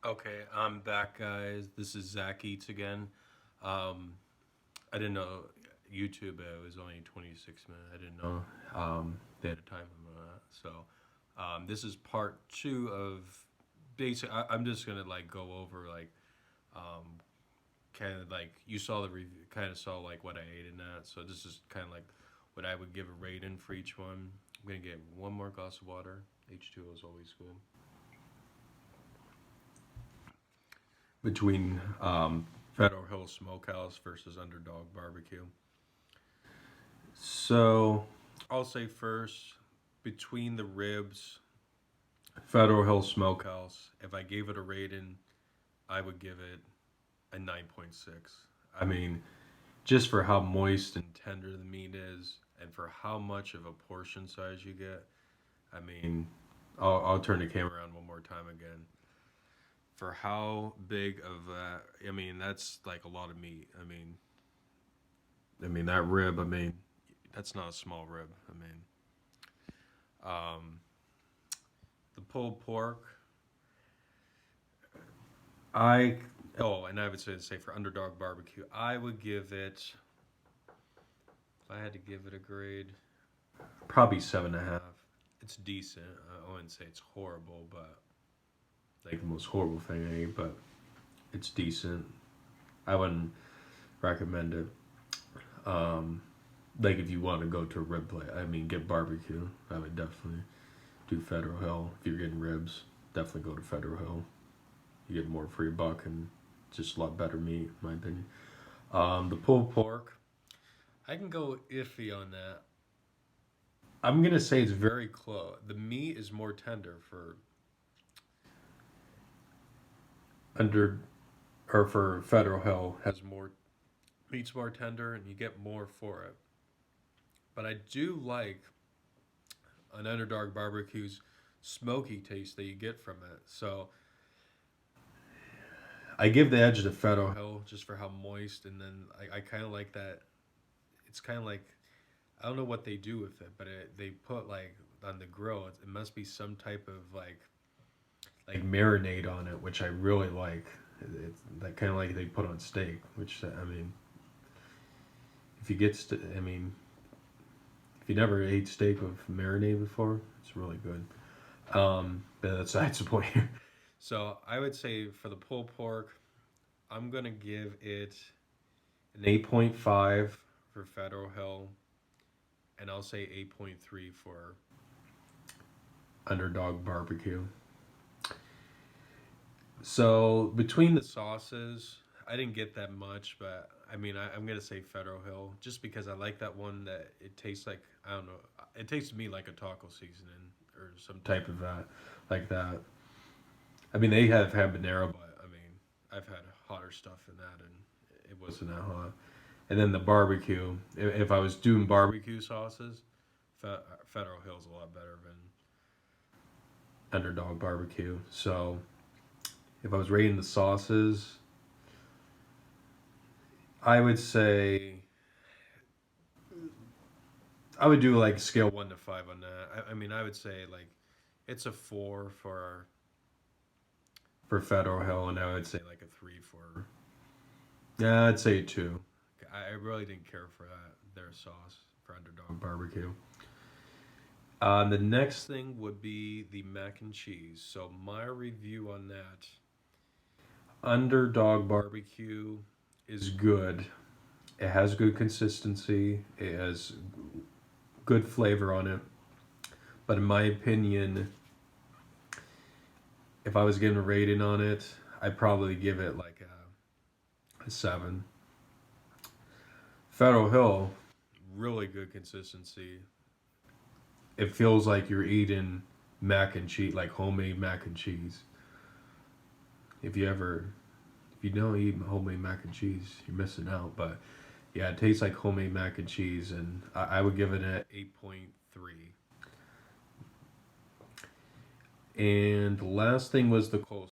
Okay, I'm back, guys. This is Zach Eats again. Um, I didn't know YouTube was only 26 minutes. I didn't know they had a time limit on that. So this is part two of basic. I'm just gonna like go over like kind of like you saw the review, kind of saw like what I ate in that. So this is kind of like what I would give a rating for each one. I'm gonna get one more glass of water. H2O is always good. Between Federal Hill Smokehouse versus Underdog Barbecue. So I'll say first, between the ribs, Federal Hill Smokehouse, if I gave it a rating, I would give it a 9.6. I mean, just for how moist and tender the meat is, and for how much of a portion size you get, I mean, I'll turn the camera around one more time again. For how big of that, I mean, that's like a lot of meat. I mean that rib. I mean, that's not a small rib. I mean, um, the pulled pork. I and I would say for Underdog Barbecue, I would give it. If I had to give it a grade, probably 7.5. It's decent. I wouldn't say it's horrible, but like the most horrible thing I ate, but it's decent. I wouldn't recommend it. Um, like if you want to go to a rib plate, I mean, get barbecue. I would definitely do Federal Hill. If you're getting ribs, definitely go to Federal Hill. You get more for your buck and just a lot better meat, in my opinion. The pulled pork, I can go iffy on that. I'm gonna say it's very close. The meat is more tender for under or for Federal Hill has more meat's more tender and you get more for it. But I do like an Underdog Barbecue's smoky taste that you get from it. So I give the edge to Federal Hill just for how moist, and then I kind of like that. It's kind of like I don't know what they do with it, but they put like on the grill. It must be some type of like marinade on it, which I really like. It's like kind of like they put on steak, which I mean, if you get, I mean, if you never ate steak with marinade before, it's really good. But that's besides the point here. So I would say for the pulled pork, I'm gonna give it an 8.5 for Federal Hill, and I'll say 8.3 for Underdog Barbecue. So between the sauces, I didn't get that much, but I mean, I'm gonna say Federal Hill just because I like that one. That it tastes like I don't know. It tastes to me like a taco seasoning or some type of that, like that. I mean, they have habanero, but I mean, I've had hotter stuff in that, and it wasn't that hot. And then the barbecue. If I was doing barbecue sauces, Federal Hill's a lot better than Underdog Barbecue. So if I was rating the sauces, I would say I would do like scale 1 to 5 on that. I mean, I would say like it's a 4 for Federal Hill, and I would say like a 3 for yeah, I'd say a 2. I really didn't care for that their sauce for Underdog Barbecue. The next thing would be the mac and cheese. So my review on that, Underdog Barbecue is good. It has good consistency. It has good flavor on it. But in my opinion, if I was giving a rating on it, I'd probably give it like a 7. Federal Hill, really good consistency. It feels like you're eating mac and cheese, like homemade mac and cheese. If you ever, if you don't eat homemade mac and cheese, you're missing out. But yeah, it tastes like homemade mac and cheese, and I would give it an 8.3. And the last thing was the